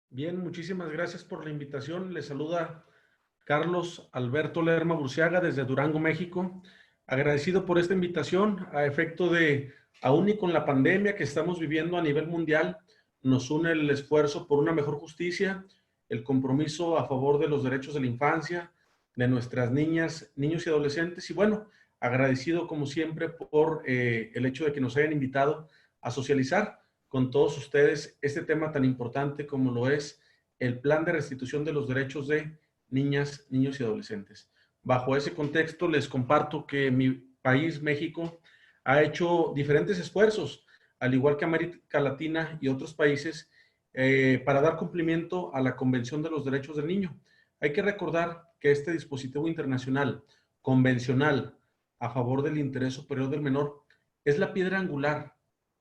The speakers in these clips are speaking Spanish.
Bien, muchísimas gracias por la invitación. Les saluda Carlos Alberto Lerma Burciaga desde Durango, México. Agradecido por esta invitación a efecto de, aún y con la pandemia que estamos viviendo a nivel mundial, nos une el esfuerzo por una mejor justicia, el compromiso a favor de los derechos de la infancia, de nuestras niñas, niños y adolescentes. Y bueno, agradecido como siempre por el hecho de que nos hayan invitado a socializar con todos ustedes este tema tan importante como lo es el plan de restitución de los derechos de niñas, niños y adolescentes. Bajo ese contexto, les comparto que mi país, México, ha hecho diferentes esfuerzos, al igual que América Latina y otros países, para dar cumplimiento a la Convención de los Derechos del Niño. Hay que recordar que este dispositivo internacional convencional a favor del interés superior del menor es la piedra angular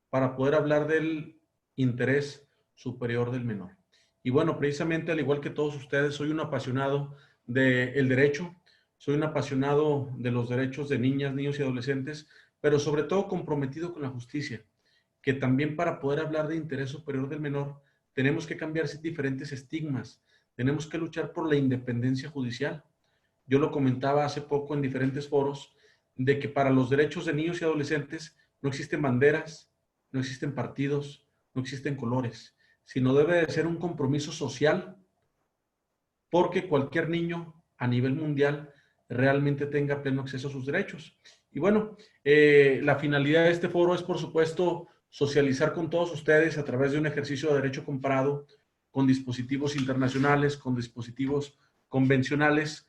para poder hablar del interés superior del menor. Y bueno, precisamente al igual que todos ustedes, soy un apasionado del derecho, soy un apasionado de los derechos de niñas, niños y adolescentes, pero sobre todo comprometido con la justicia, que también para poder hablar de interés superior del menor, tenemos que cambiar diferentes estigmas, tenemos que luchar por la independencia judicial. Yo lo comentaba hace poco en diferentes foros, de que para los derechos de niños y adolescentes no existen banderas, no existen partidos, no existen colores, sino debe de ser un compromiso social porque cualquier niño a nivel mundial realmente tenga pleno acceso a sus derechos. Y bueno, la finalidad de este foro es, por supuesto, socializar con todos ustedes a través de un ejercicio de derecho comparado con dispositivos internacionales, con dispositivos convencionales,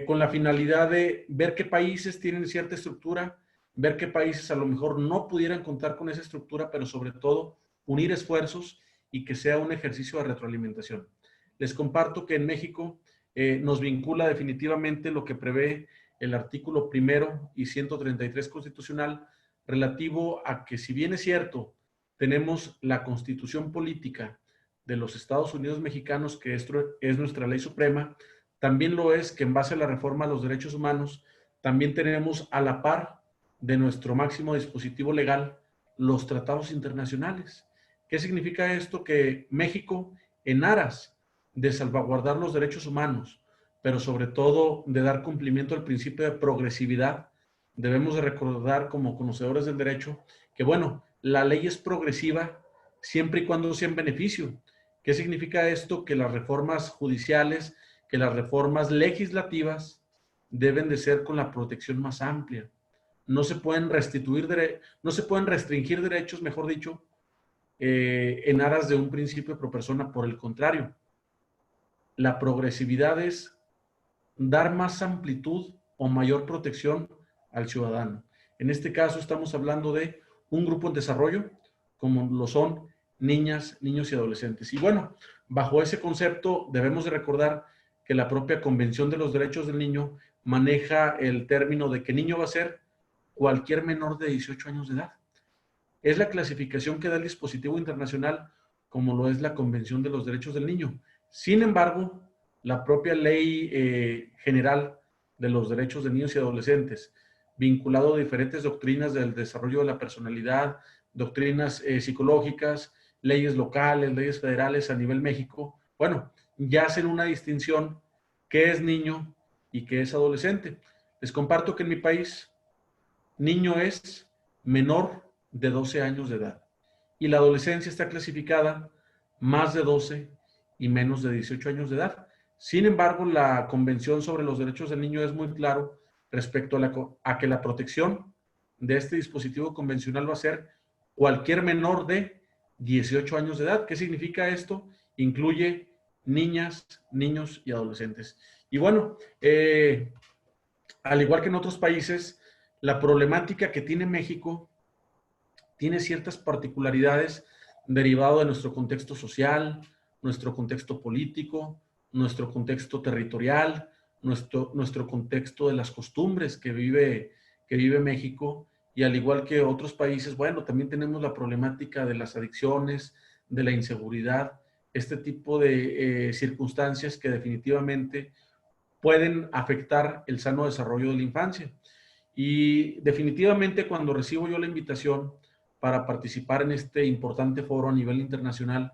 con la finalidad de ver qué países tienen cierta estructura, ver qué países a lo mejor no pudieran contar con esa estructura, pero sobre todo unir esfuerzos y que sea un ejercicio de retroalimentación. Les comparto que en México nos vincula definitivamente lo que prevé el artículo primero y 133 constitucional relativo a que, si bien es cierto, tenemos la constitución política de los Estados Unidos mexicanos, que esto es nuestra ley suprema, también lo es que en base a la reforma a los derechos humanos, también tenemos a la par de nuestro máximo dispositivo legal los tratados internacionales. ¿Qué significa esto? Que México, en aras de salvaguardar los derechos humanos, pero sobre todo de dar cumplimiento al principio de progresividad, debemos de recordar como conocedores del derecho que, bueno, la ley es progresiva siempre y cuando sea en beneficio. ¿Qué significa esto? Que las reformas judiciales, que las reformas legislativas deben de ser con la protección más amplia. No se pueden no se pueden restringir derechos, mejor dicho, en aras de un principio pro persona. Por el contrario, la progresividad es dar más amplitud o mayor protección al ciudadano. En este caso estamos hablando de un grupo en desarrollo, como lo son niñas, niños y adolescentes. Y bueno, bajo ese concepto debemos de recordar que la propia Convención de los Derechos del Niño maneja el término de que niño va a ser cualquier menor de 18 años de edad. Es la clasificación que da el dispositivo internacional, como lo es la Convención de los Derechos del Niño. Sin embargo, la propia Ley General de los Derechos de Niños y Adolescentes, vinculado a diferentes doctrinas del desarrollo de la personalidad, doctrinas psicológicas, leyes locales, leyes federales a nivel México, bueno, ya hacen una distinción qué es niño y qué es adolescente. Les comparto que en mi país, niño es menor de 12 años de edad y la adolescencia está clasificada más de 12 y menos de 18 años de edad. Sin embargo, la Convención sobre los Derechos del Niño es muy claro respecto a que la protección de este dispositivo convencional va a ser cualquier menor de 18 años de edad. ¿Qué significa esto? Incluye niñas, niños y adolescentes. Y bueno, al igual que en otros países, la problemática que tiene México tiene ciertas particularidades derivado de nuestro contexto social, nuestro contexto político, nuestro contexto territorial, nuestro contexto de las costumbres que vive México, y al igual que otros países, bueno, también tenemos la problemática de las adicciones, de la inseguridad, este tipo de circunstancias que definitivamente pueden afectar el sano desarrollo de la infancia. Y definitivamente cuando recibo yo la invitación para participar en este importante foro a nivel internacional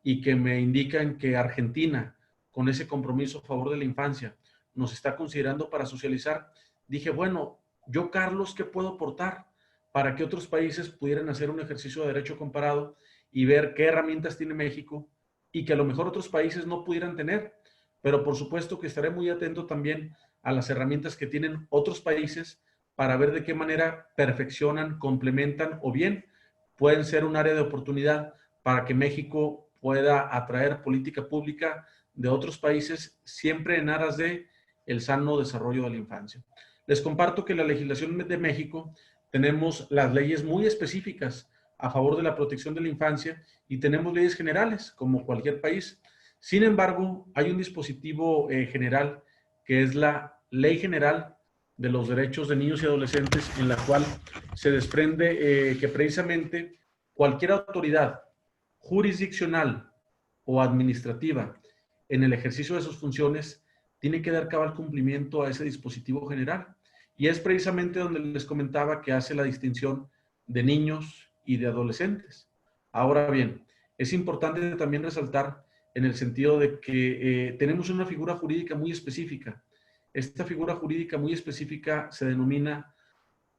y que me indican que Argentina, con ese compromiso a favor de la infancia, nos está considerando para socializar, dije, bueno, yo, Carlos, ¿qué puedo aportar para que otros países pudieran hacer un ejercicio de derecho comparado y ver qué herramientas tiene México y que a lo mejor otros países no pudieran tener? Pero por supuesto que estaré muy atento también a las herramientas que tienen otros países para ver de qué manera perfeccionan, complementan o bien pueden ser un área de oportunidad para que México pueda atraer política pública de otros países, siempre en aras de el sano desarrollo de la infancia. Les comparto que en la legislación de México tenemos las leyes muy específicas a favor de la protección de la infancia y tenemos leyes generales, como cualquier país. Sin embargo, hay un dispositivo general que es la Ley General de los Derechos de Niños y Adolescentes, en la cual se desprende que precisamente cualquier autoridad jurisdiccional o administrativa en el ejercicio de sus funciones tiene que dar cabal cumplimiento a ese dispositivo general. Y es precisamente donde les comentaba que hace la distinción de niños y de adolescentes. Ahora bien, es importante también resaltar en el sentido de que tenemos una figura jurídica muy específica. Esta figura jurídica muy específica se denomina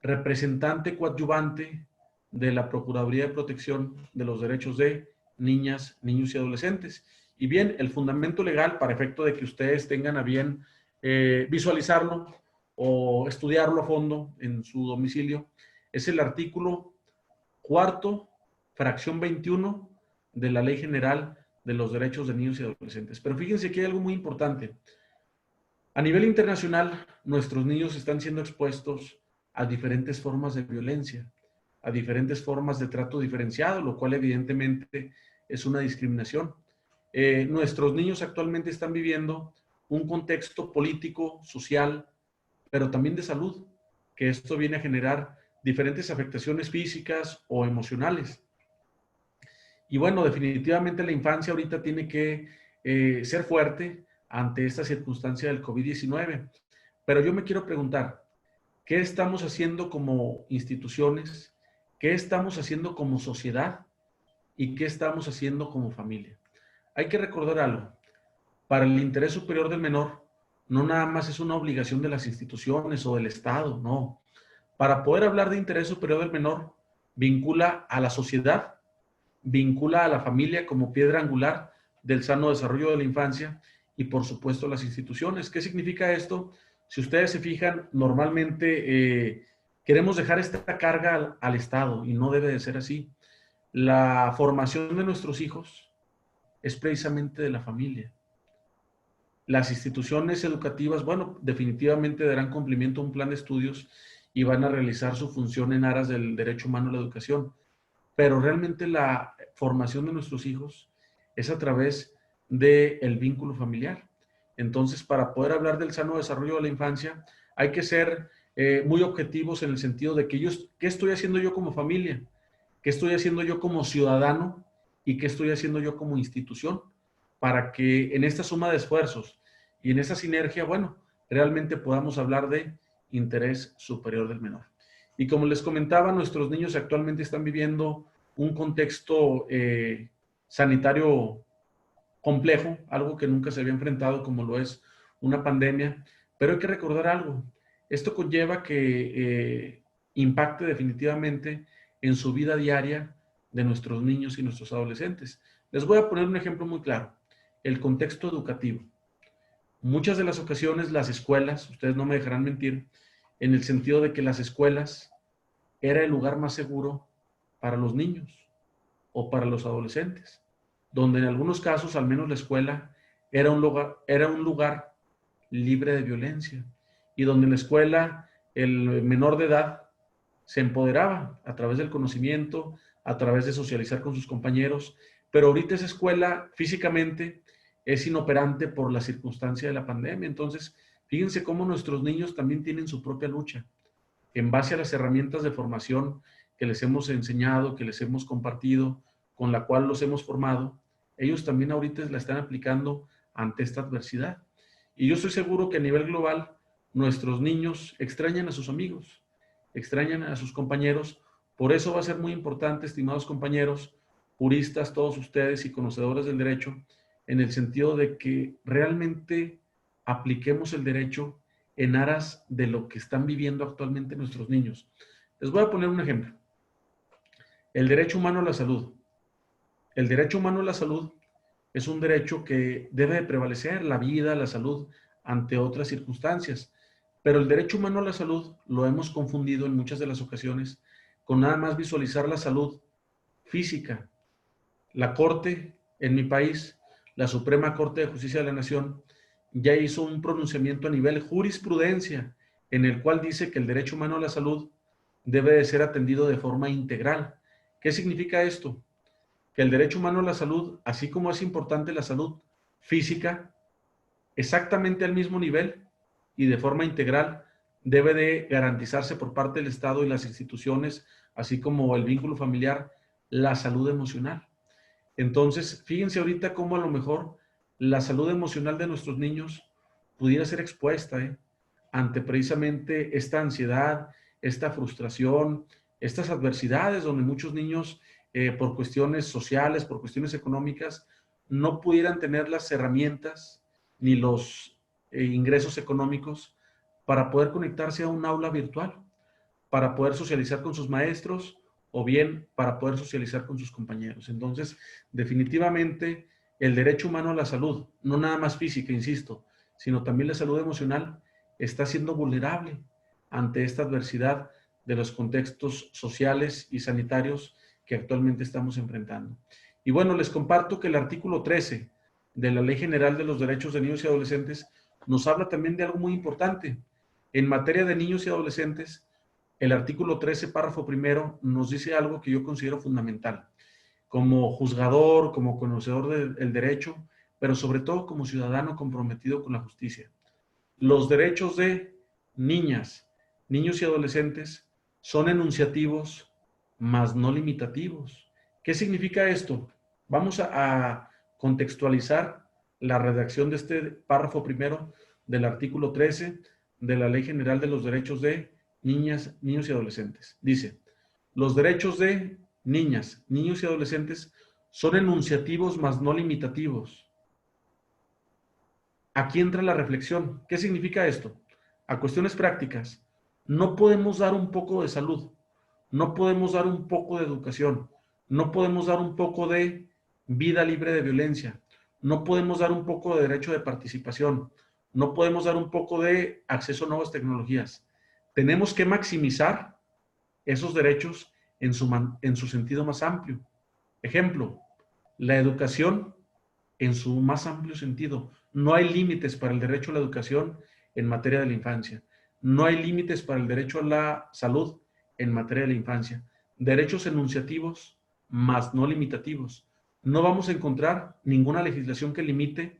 representante coadyuvante de la Procuraduría de Protección de los Derechos de Niñas, Niños y Adolescentes. Y bien, el fundamento legal, para efecto de que ustedes tengan a bien visualizarlo o estudiarlo a fondo en su domicilio, es el artículo 4º, fracción 21 de la Ley General de los Derechos de Niños y Adolescentes. Pero fíjense que hay algo muy importante. A nivel internacional, nuestros niños están siendo expuestos a diferentes formas de violencia, a diferentes formas de trato diferenciado, lo cual evidentemente es una discriminación. Nuestros niños actualmente están viviendo un contexto político, social, pero también de salud, que esto viene a generar diferentes afectaciones físicas o emocionales. Y bueno, definitivamente la infancia ahorita tiene que ser fuerte ante esta circunstancia del COVID-19. Pero yo me quiero preguntar, ¿qué estamos haciendo como instituciones? ¿Qué estamos haciendo como sociedad? ¿Y qué estamos haciendo como familia? Hay que recordar algo. Para el interés superior del menor, no nada más es una obligación de las instituciones o del Estado, no. Para poder hablar de interés superior del menor, vincula a la sociedad, vincula a la familia como piedra angular del sano desarrollo de la infancia y por supuesto las instituciones. ¿Qué significa esto? Si ustedes se fijan, normalmente queremos dejar esta carga al Estado y no debe de ser así. La formación de nuestros hijos es precisamente de la familia. Las instituciones educativas, bueno, definitivamente darán cumplimiento a un plan de estudios y van a realizar su función en aras del derecho humano a la educación. Pero realmente la formación de nuestros hijos es a través del vínculo familiar. Entonces, para poder hablar del sano desarrollo de la infancia, hay que ser muy objetivos en el sentido de que ¿qué estoy haciendo yo como familia? ¿Qué estoy haciendo yo como ciudadano? ¿Y qué estoy haciendo yo como institución? Para que en esta suma de esfuerzos y en esa sinergia, bueno, realmente podamos hablar de interés superior del menor. Y como les comentaba, nuestros niños actualmente están viviendo un contexto sanitario complejo, algo que nunca se había enfrentado como lo es una pandemia, pero hay que recordar algo. Esto conlleva que impacte definitivamente en su vida diaria de nuestros niños y nuestros adolescentes. Les voy a poner un ejemplo muy claro, el contexto educativo. Muchas de las ocasiones las escuelas, ustedes no me dejarán mentir, en el sentido de que las escuelas era el lugar más seguro para los niños o para los adolescentes, donde en algunos casos, al menos la escuela, era un lugar libre de violencia y donde en la escuela el menor de edad se empoderaba a través del conocimiento, a través de socializar con sus compañeros, pero ahorita esa escuela físicamente es inoperante por la circunstancia de la pandemia. Entonces, fíjense cómo nuestros niños también tienen su propia lucha en base a las herramientas de formación que les hemos enseñado, que les hemos compartido, con la cual los hemos formado. Ellos también ahorita la están aplicando ante esta adversidad. Y yo estoy seguro que a nivel global nuestros niños extrañan a sus amigos, extrañan a sus compañeros. Por eso va a ser muy importante, estimados compañeros, juristas, todos ustedes y conocedores del derecho, en el sentido de que realmente apliquemos el derecho en aras de lo que están viviendo actualmente nuestros niños. Les voy a poner un ejemplo. El derecho humano a la salud. El derecho humano a la salud es un derecho que debe de prevalecer la vida, la salud, ante otras circunstancias. Pero el derecho humano a la salud lo hemos confundido en muchas de las ocasiones con nada más visualizar la salud física. La Corte en mi país, la Suprema Corte de Justicia de la Nación, ya hizo un pronunciamiento a nivel jurisprudencia en el cual dice que el derecho humano a la salud debe de ser atendido de forma integral. ¿Qué significa esto? Que el derecho humano a la salud, así como es importante la salud física, exactamente al mismo nivel y de forma integral, debe de garantizarse por parte del Estado y las instituciones, así como el vínculo familiar, la salud emocional. Entonces, fíjense ahorita cómo a lo mejor la salud emocional de nuestros niños pudiera ser expuesta ante precisamente esta ansiedad, esta frustración, estas adversidades donde muchos niños, por cuestiones sociales, por cuestiones económicas, no pudieran tener las herramientas ni los ingresos económicos para poder conectarse a un aula virtual, para poder socializar con sus maestros o bien para poder socializar con sus compañeros. Entonces, definitivamente, el derecho humano a la salud, no nada más física, insisto, sino también la salud emocional, está siendo vulnerable ante esta adversidad de los contextos sociales y sanitarios que actualmente estamos enfrentando. Y bueno, les comparto que el artículo 13 de la Ley General de los Derechos de Niños y Adolescentes nos habla también de algo muy importante. En materia de niños y adolescentes, el artículo 13, párrafo primero, nos dice algo que yo considero fundamental. Como juzgador, como conocedor del derecho, pero sobre todo como ciudadano comprometido con la justicia. Los derechos de niñas, niños y adolescentes son enunciativos, mas no limitativos. ¿Qué significa esto? Vamos a contextualizar la redacción de este párrafo primero del artículo 13 de la Ley General de los Derechos de Niñas, Niños y Adolescentes. Dice, los derechos de niñas, niños y adolescentes son enunciativos, mas no limitativos. Aquí entra la reflexión. ¿Qué significa esto? A cuestiones prácticas. No podemos dar un poco de salud, no podemos dar un poco de educación, no podemos dar un poco de vida libre de violencia, no podemos dar un poco de derecho de participación, no podemos dar un poco de acceso a nuevas tecnologías. Tenemos que maximizar esos derechos en su sentido más amplio. Ejemplo, la educación en su más amplio sentido. No hay límites para el derecho a la educación en materia de la infancia. No hay límites para el derecho a la salud en materia de la infancia. Derechos enunciativos, más no limitativos. No vamos a encontrar ninguna legislación que limite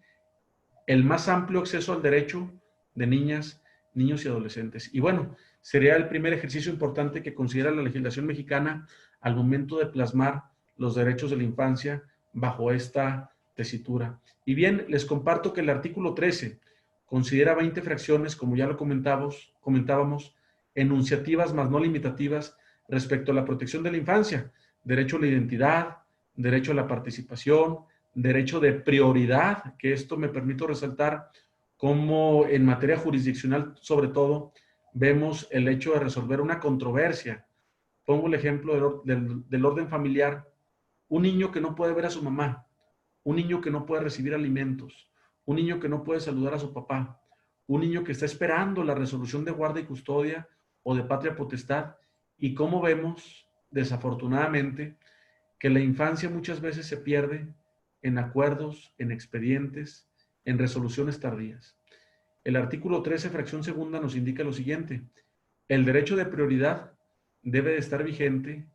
el más amplio acceso al derecho de niñas, niños y adolescentes. Y bueno, sería el primer ejercicio importante que considera la legislación mexicana al momento de plasmar los derechos de la infancia bajo esta tesitura. Y bien, les comparto que el artículo 13 considera 20 fracciones, como ya lo comentábamos, enunciativas más no limitativas respecto a la protección de la infancia, derecho a la identidad, derecho a la participación, derecho de prioridad, que esto me permito resaltar como en materia jurisdiccional, sobre todo, vemos el hecho de resolver una controversia. Pongo el ejemplo del orden familiar. Un niño que no puede ver a su mamá, un niño que no puede recibir alimentos, un niño que no puede saludar a su papá, un niño que está esperando la resolución de guarda y custodia o de patria potestad. Y cómo vemos, desafortunadamente, que la infancia muchas veces se pierde en acuerdos, en expedientes, en resoluciones tardías. El artículo 13, fracción segunda, nos indica lo siguiente. El derecho de prioridad debe de estar vigente,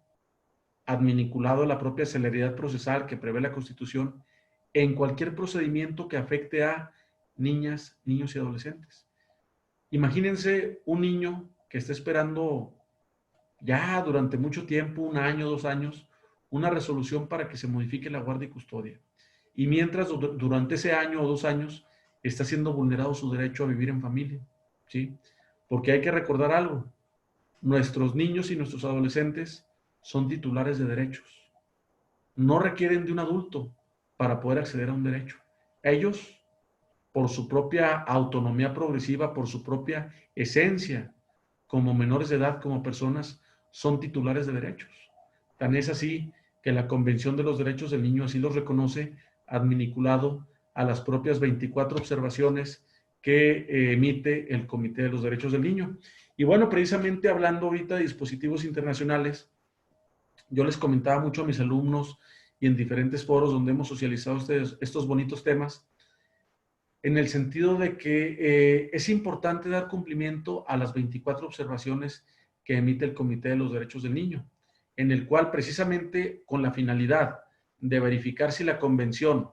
adminiculado a la propia celeridad procesal que prevé la Constitución, en cualquier procedimiento que afecte a niñas, niños y adolescentes. Imagínense un niño que está esperando ya durante mucho tiempo, un año, 2 años, una resolución para que se modifique la guardia y custodia. Y mientras durante ese año o 2 años está siendo vulnerado su derecho a vivir en familia, ¿sí? Porque hay que recordar algo, nuestros niños y nuestros adolescentes son titulares de derechos. no requieren de un adulto para poder acceder a un derecho. Ellos, por su propia autonomía progresiva, por su propia esencia, como menores de edad, como personas, son titulares de derechos. Tan es así que la Convención de los Derechos del Niño así los reconoce, adminiculado a las propias 24 observaciones que emite el Comité de los Derechos del Niño. Y bueno, precisamente hablando ahorita de dispositivos internacionales, yo les comentaba mucho a mis alumnos y en diferentes foros donde hemos socializado estos bonitos temas, en el sentido de que es importante dar cumplimiento a las 24 observaciones que emite el Comité de los Derechos del Niño, en el cual precisamente con la finalidad de verificar si la convención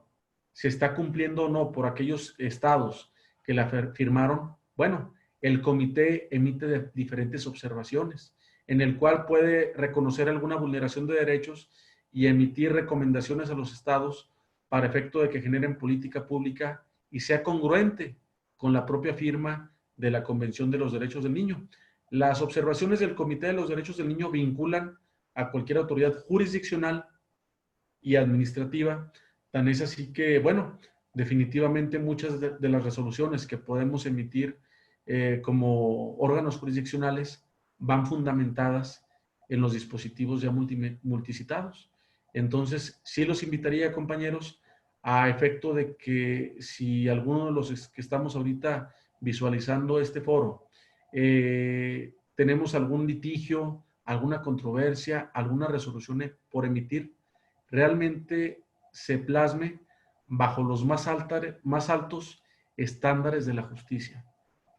se está cumpliendo o no por aquellos estados que la firmaron, bueno, el comité emite diferentes observaciones, en el cual puede reconocer alguna vulneración de derechos y emitir recomendaciones a los estados para efecto de que generen política pública y sea congruente con la propia firma de la Convención de los Derechos del Niño. Las observaciones del Comité de los Derechos del Niño vinculan a cualquier autoridad jurisdiccional y administrativa. Tan es así que, bueno, definitivamente muchas de las resoluciones que podemos emitir como órganos jurisdiccionales van fundamentadas en los dispositivos ya multicitados. Entonces, sí los invitaría, compañeros, a efecto de que si alguno de los que estamos ahorita visualizando este foro tenemos algún litigio, alguna controversia, alguna resolución por emitir, realmente se plasme bajo los más altos estándares de la justicia.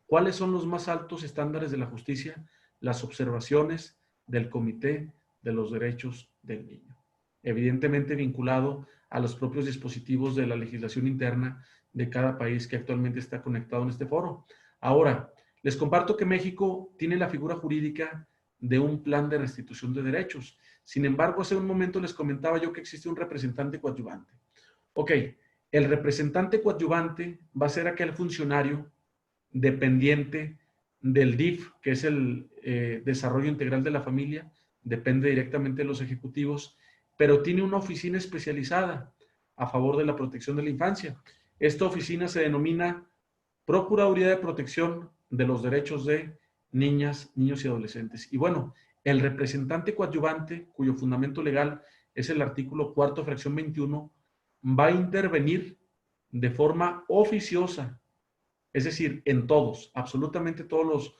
¿Cuáles son los más altos estándares de la justicia? Las observaciones del Comité de los Derechos del Niño, evidentemente vinculado a los propios dispositivos de la legislación interna de cada país que actualmente está conectado en este foro. Ahora, les comparto que México tiene la figura jurídica de un plan de restitución de derechos. Sin embargo, hace un momento les comentaba yo que existe un representante coadyuvante. Ok, el representante coadyuvante va a ser aquel funcionario dependiente del DIF, que es el Desarrollo Integral de la Familia, depende directamente de los ejecutivos, pero tiene una oficina especializada a favor de la protección de la infancia. Esta oficina se denomina Procuraduría de Protección de los Derechos de Niñas, Niños y Adolescentes. Y bueno, el representante coadyuvante, cuyo fundamento legal es el artículo 4, fracción 21, va a intervenir de forma oficiosa, es decir, en todos, absolutamente todos los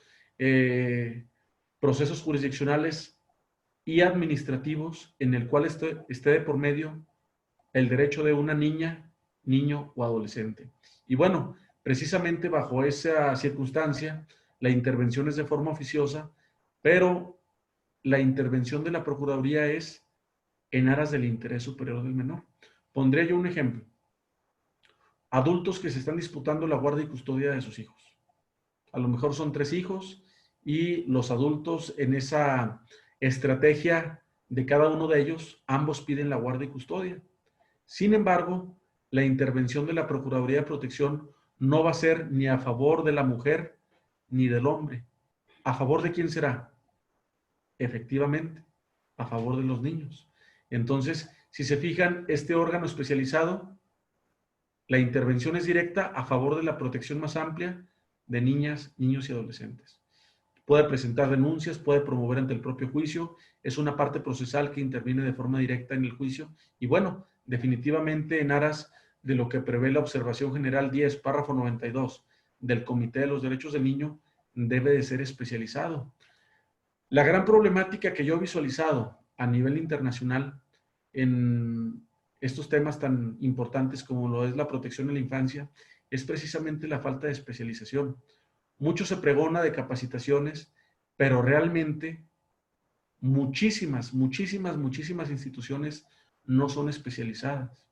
procesos jurisdiccionales y administrativos en el cual esté de por medio el derecho de una niña, niño o adolescente. Y bueno, precisamente bajo esa circunstancia, la intervención es de forma oficiosa, pero la intervención de la Procuraduría es en aras del interés superior del menor. Pondré yo un ejemplo. Adultos que se están disputando la guardia y custodia de sus hijos. A lo mejor son 3 hijos y los adultos en esa estrategia de cada uno de ellos, ambos piden la guardia y custodia. Sin embargo, la intervención de la Procuraduría de Protección no va a ser ni a favor de la mujer ni del hombre. ¿A favor de quién será? Efectivamente, a favor de los niños. Entonces, si se fijan, este órgano especializado, la intervención es directa a favor de la protección más amplia de niñas, niños y adolescentes. Puede presentar denuncias, puede promover ante el propio juicio, es una parte procesal que interviene de forma directa en el juicio y bueno, definitivamente en aras de lo que prevé la observación general 10, párrafo 92 del Comité de los Derechos del Niño, debe de ser especializado. La gran problemática que yo he visualizado a nivel internacional en estos temas tan importantes como lo es la protección de la infancia es precisamente la falta de especialización. Mucho se pregona de capacitaciones, pero realmente muchísimas instituciones no son especializadas.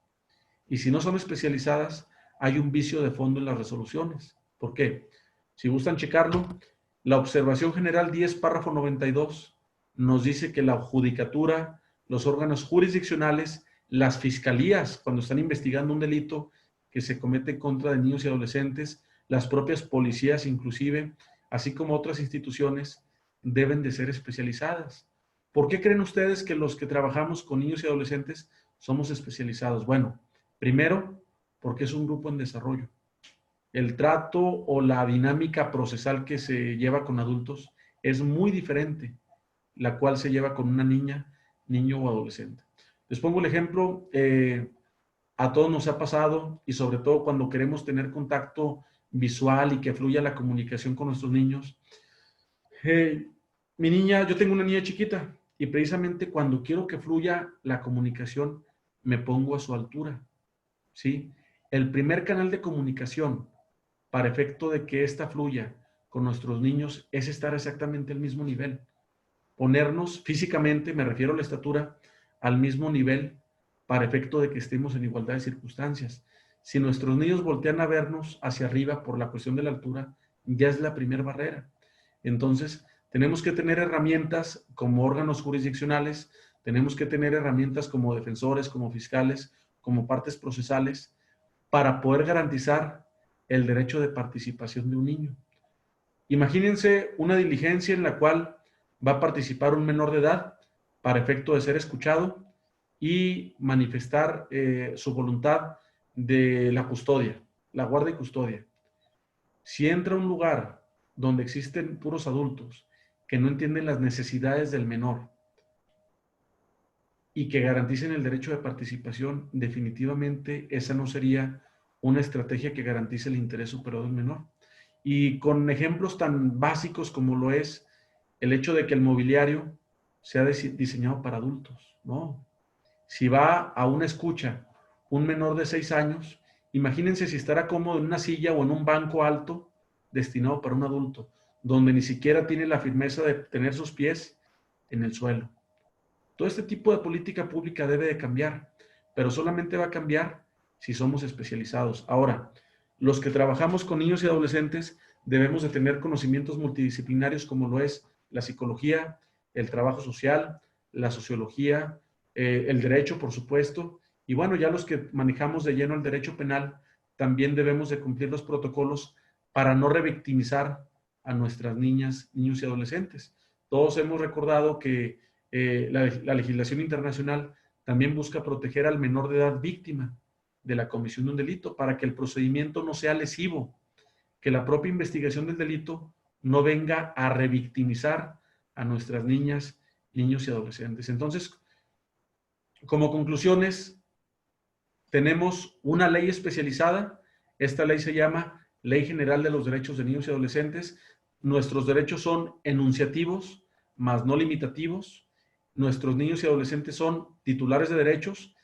Y si no son especializadas, hay un vicio de fondo en las resoluciones. ¿Por qué? Si gustan checarlo, la observación general 10, párrafo 92, nos dice que la judicatura, los órganos jurisdiccionales, las fiscalías, cuando están investigando un delito que se comete en contra de niños y adolescentes, las propias policías inclusive, así como otras instituciones, deben de ser especializadas. ¿Por qué creen ustedes que los que trabajamos con niños y adolescentes somos especializados? Bueno, primero, porque es un grupo en desarrollo. El trato o la dinámica procesal que se lleva con adultos es muy diferente, la cual se lleva con una niña, niño o adolescente. Les pongo el ejemplo, a todos nos ha pasado, y sobre todo cuando queremos tener contacto visual y que fluya la comunicación con nuestros niños. Mi niña, yo tengo una niña chiquita, y precisamente cuando quiero que fluya la comunicación, me pongo a su altura, ¿sí? El primer canal de comunicación para efecto de que ésta fluya con nuestros niños es estar exactamente al mismo nivel. Ponernos físicamente, me refiero a la estatura, al mismo nivel para efecto de que estemos en igualdad de circunstancias. Si nuestros niños voltean a vernos hacia arriba por la cuestión de la altura, ya es la primera barrera. Entonces, tenemos que tener herramientas como órganos jurisdiccionales, tenemos que tener herramientas como defensores, como fiscales, como partes procesales, para poder garantizar el derecho de participación de un niño. Imagínense una diligencia en la cual va a participar un menor de edad para efecto de ser escuchado y manifestar su voluntad de la custodia, la guarda y custodia. Si entra a un lugar donde existen puros adultos que no entienden las necesidades del menor y que garanticen el derecho de participación, definitivamente esa no sería una estrategia que garantice el interés superior del menor. Y con ejemplos tan básicos como lo es el hecho de que el mobiliario sea diseñado para adultos, ¿no? Si va a una escucha un menor de 6 años, imagínense si estará cómodo en una silla o en un banco alto destinado para un adulto, donde ni siquiera tiene la firmeza de tener sus pies en el suelo. Todo este tipo de política pública debe de cambiar, pero solamente va a cambiar si somos especializados. Ahora, los que trabajamos con niños y adolescentes debemos de tener conocimientos multidisciplinarios como lo es la psicología, el trabajo social, la sociología, el derecho, por supuesto, y bueno, ya los que manejamos de lleno el derecho penal, también debemos de cumplir los protocolos para no revictimizar a nuestras niñas, niños y adolescentes. Todos hemos recordado que la legislación internacional también busca proteger al menor de edad víctima de la comisión de un delito para que el procedimiento no sea lesivo, que la propia investigación del delito no venga a revictimizar a nuestras niñas, niños y adolescentes. Entonces, como conclusiones, tenemos una ley especializada. Esta ley se llama Ley General de los Derechos de Niños y Adolescentes. Nuestros derechos son enunciativos, más no limitativos. Nuestros niños y adolescentes son titulares de derechos.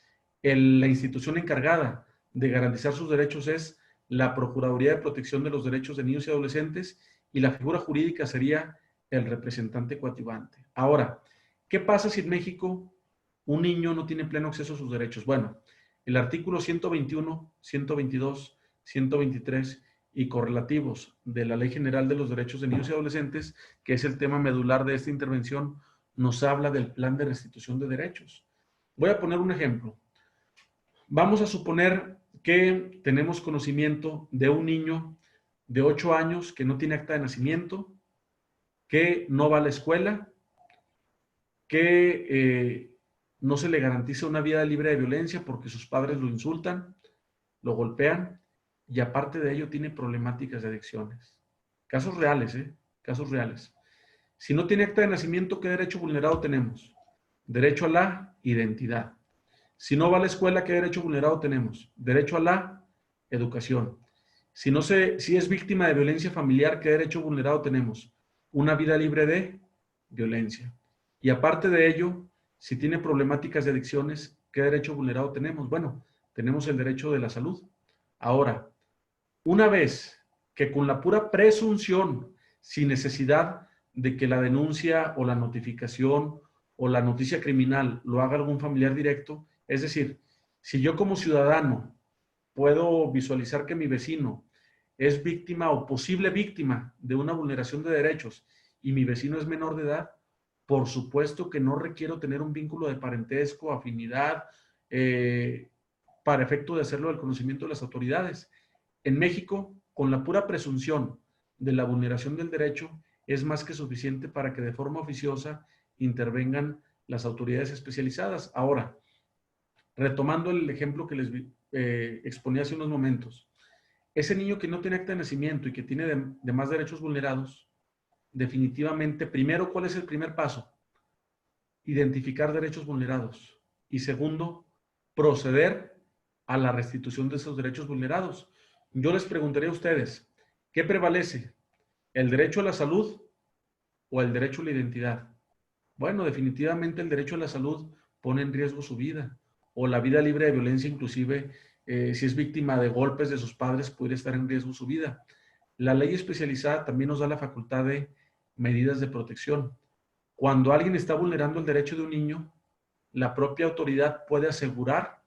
La institución encargada de garantizar sus derechos es la Procuraduría de Protección de los Derechos de Niños y Adolescentes, y la figura jurídica sería el representante coadyuvante. Ahora, ¿qué pasa si en México un niño no tiene pleno acceso a sus derechos? Bueno, el artículo 121, 122, 123 y correlativos de la Ley General de los Derechos de Niños y Adolescentes, que es el tema medular de esta intervención, nos habla del plan de restitución de derechos. Voy a poner un ejemplo. Vamos a suponer que tenemos conocimiento de un niño de 8 años que no tiene acta de nacimiento, que no va a la escuela, que no se le garantiza una vida libre de violencia porque sus padres lo insultan, lo golpean, y aparte de ello tiene problemáticas de adicciones. Casos reales, ¿eh? Casos reales. Si no tiene acta de nacimiento, ¿qué derecho vulnerado tenemos? Derecho a la identidad. Si no va a la escuela, ¿qué derecho vulnerado tenemos? Derecho a la educación. Si es víctima de violencia familiar, ¿qué derecho vulnerado tenemos? Una vida libre de violencia. Y aparte de ello, si tiene problemáticas de adicciones, ¿qué derecho vulnerado tenemos? Bueno, tenemos el derecho de la salud. Ahora, una vez que con la pura presunción, sin necesidad de que la denuncia o la notificación o la noticia criminal lo haga algún familiar directo, es decir, si yo como ciudadano puedo visualizar que mi vecino es víctima o posible víctima de una vulneración de derechos y mi vecino es menor de edad, por supuesto que no requiero tener un vínculo de parentesco, afinidad, para efecto de hacerlo del conocimiento de las autoridades. En México, con la pura presunción de la vulneración del derecho, es más que suficiente para que de forma oficiosa intervengan las autoridades especializadas. Ahora, Retomando el ejemplo que les exponía hace unos momentos, ese niño que no tiene acta de nacimiento y que tiene de más derechos vulnerados, definitivamente, primero, ¿cuál es el primer paso? Identificar derechos vulnerados. Y segundo, proceder a la restitución de esos derechos vulnerados. Yo les preguntaría a ustedes, ¿qué prevalece? ¿El derecho a la salud o el derecho a la identidad? Bueno, definitivamente el derecho a la salud pone en riesgo su vida, o la vida libre de violencia, inclusive si es víctima de golpes de sus padres, puede estar en riesgo su vida. La ley especializada también nos da la facultad de medidas de protección. Cuando alguien está vulnerando el derecho de un niño, la propia autoridad puede asegurar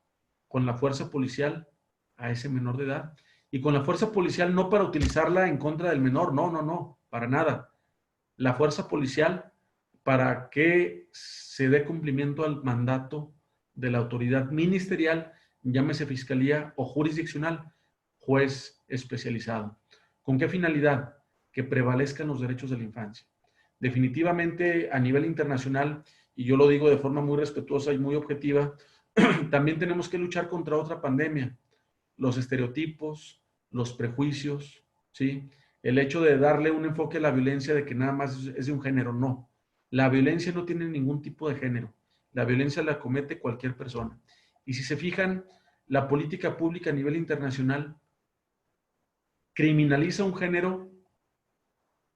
con la fuerza policial a ese menor de edad. Y con la fuerza policial no para utilizarla en contra del menor, no, no, no, para nada. La fuerza policial para que se dé cumplimiento al mandato de la autoridad ministerial, llámese fiscalía o jurisdiccional, juez especializado. ¿Con qué finalidad? Que prevalezcan los derechos de la infancia. Definitivamente a nivel internacional, y yo lo digo de forma muy respetuosa y muy objetiva, también tenemos que luchar contra otra pandemia, los estereotipos, los prejuicios, ¿sí? El hecho de darle un enfoque a la violencia de que nada más es de un género, no. La violencia no tiene ningún tipo de género. La violencia la comete cualquier persona. Y si se fijan, la política pública a nivel internacional criminaliza un género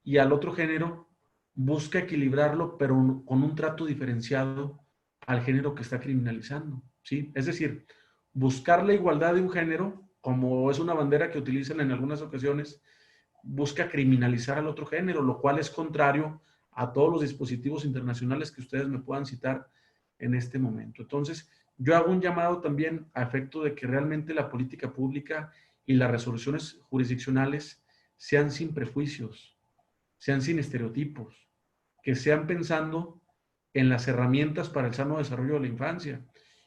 y al otro género busca equilibrarlo, pero con un trato diferenciado al género que está criminalizando, ¿sí? Es decir, buscar la igualdad de un género, como es una bandera que utilizan en algunas ocasiones, busca criminalizar al otro género, lo cual es contrario a todos los dispositivos internacionales que ustedes me puedan citar en este momento. Entonces, yo hago un llamado también a efecto de que realmente la política pública y las resoluciones jurisdiccionales sean sin prejuicios, sean sin estereotipos, que sean pensando en las herramientas para el sano desarrollo de la infancia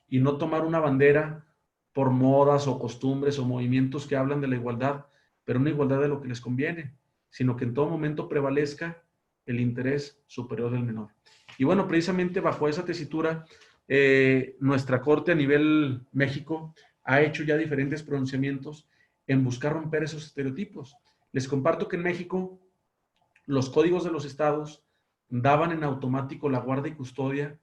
y no tomar una bandera por modas o costumbres o movimientos que hablan de la igualdad, pero una igualdad de lo que les conviene, sino que en todo momento prevalezca el interés superior del menor. Y bueno, precisamente bajo esa tesitura, nuestra Corte a nivel México ha hecho ya diferentes pronunciamientos en buscar romper esos estereotipos. Les comparto que en México los códigos de los estados daban en automático la guardia y custodia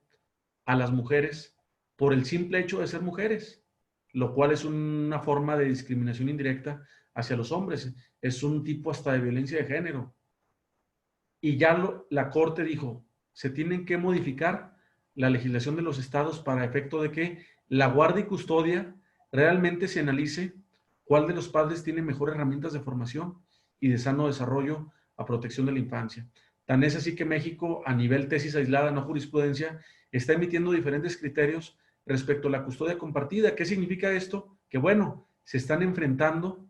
a las mujeres por el simple hecho de ser mujeres, lo cual es una forma de discriminación indirecta hacia los hombres. Es un tipo hasta de violencia de género. Y ya la Corte dijo, se tienen que modificar la legislación de los estados para efecto de que la guardia y custodia realmente se analice cuál de los padres tiene mejores herramientas de formación y de sano desarrollo a protección de la infancia. Tan es así que México, a nivel tesis aislada, no jurisprudencia, está emitiendo diferentes criterios respecto a la custodia compartida. ¿Qué significa esto? Que bueno, se están enfrentando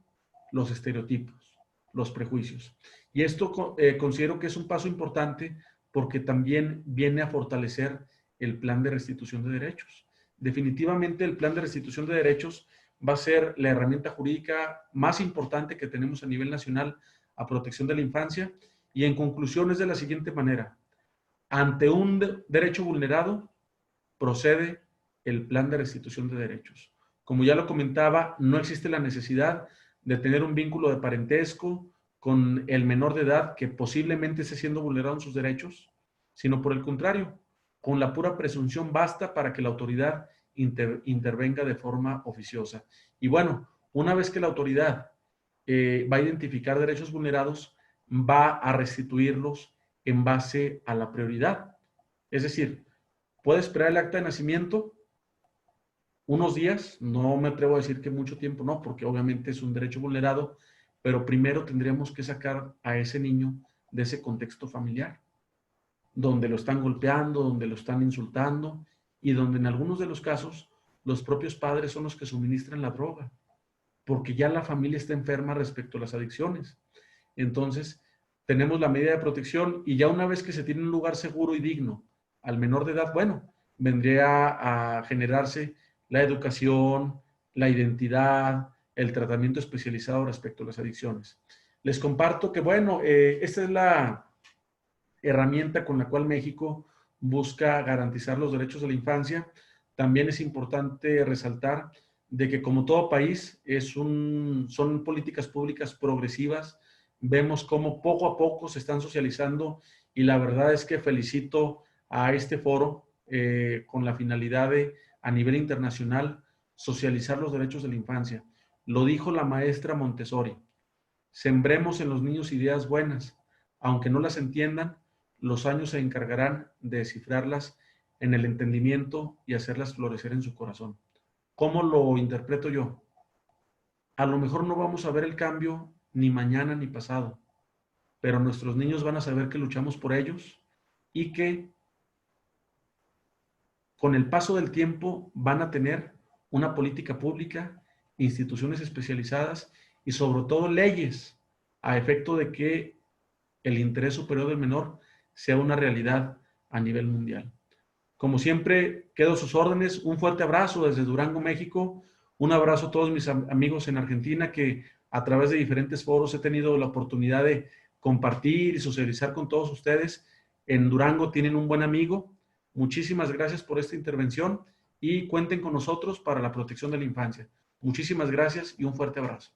los estereotipos, los prejuicios. Y esto considero que es un paso importante porque también viene a fortalecer el plan de restitución de derechos. Definitivamente el plan de restitución de derechos va a ser la herramienta jurídica más importante que tenemos a nivel nacional a protección de la infancia. Y en conclusión es de la siguiente manera. Ante un derecho vulnerado, procede el plan de restitución de derechos. Como ya lo comentaba, no existe la necesidad de tener un vínculo de parentesco con el menor de edad que posiblemente esté siendo vulnerado en sus derechos, sino por el contrario, con la pura presunción basta para que la autoridad intervenga de forma oficiosa. Y bueno, una vez que la autoridad va a identificar derechos vulnerados, va a restituirlos en base a la prioridad. Es decir, puede esperar el acta de nacimiento unos días, no me atrevo a decir que mucho tiempo, no, porque obviamente es un derecho vulnerado, pero primero tendríamos que sacar a ese niño de ese contexto familiar, donde lo están golpeando, donde lo están insultando y donde en algunos de los casos los propios padres son los que suministran la droga, porque ya la familia está enferma respecto a las adicciones. Entonces, tenemos la medida de protección y ya una vez que se tiene un lugar seguro y digno al menor de edad, bueno, vendría a generarse la educación, la identidad, el tratamiento especializado respecto a las adicciones. Les comparto que, bueno, esta es la herramienta con la cual México busca garantizar los derechos de la infancia. también es importante resaltar de que como todo país son políticas públicas progresivas. Vemos cómo poco a poco se están socializando y la verdad es que felicito a este foro con la finalidad de, a nivel internacional, socializar los derechos de la infancia. Lo dijo la maestra Montessori: sembremos en los niños ideas buenas, aunque no las entiendan, los años se encargarán de descifrarlas en el entendimiento y hacerlas florecer en su corazón. ¿Cómo lo interpreto yo? A lo mejor no vamos a ver el cambio ni mañana ni pasado, pero nuestros niños van a saber que luchamos por ellos y que con el paso del tiempo van a tener una política pública, instituciones especializadas y sobre todo leyes a efecto de que el interés superior del menor sea una realidad a nivel mundial. Como siempre, quedo a sus órdenes. Un fuerte abrazo desde Durango, México. Un abrazo a todos mis amigos en Argentina que a través de diferentes foros he tenido la oportunidad de compartir y socializar con todos ustedes. En Durango tienen un buen amigo. Muchísimas gracias por esta intervención y cuenten con nosotros para la protección de la infancia. Muchísimas gracias y un fuerte abrazo.